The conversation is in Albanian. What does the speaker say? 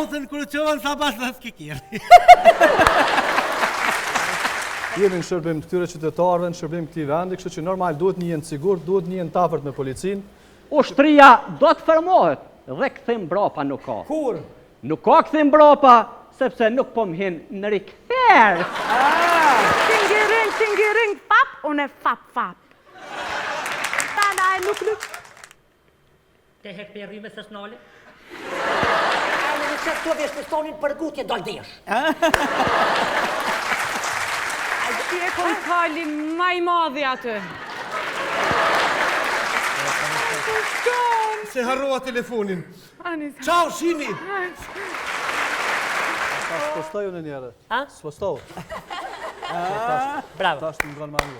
Botën kur qovan sa pas në skikir. Jemi në shërbim të këtyre qytetarëve, në shërbim këtij vendi, kështu që normal duhet një jenë sigurt, duhet një jenë tafërt me policinë. Ushtria do të formohet dhe kthim mbrapa nuk ka. Kur? Nuk ka kthim mbrapa, sepse nuk po m'hin në rikthyer. Tingiring, pap, unë fap. Tanaj nuk. Te hek për rrime së snale? Në në qëtë të vesh pistonin për gutje do ldesh. Ti e kontrolin maj madhi atë. Se harrova telefonin. Ciao, Shini! Ta s'postoj unë njëre. S'postoj. Bravo. Ta s'më ngronë ma një.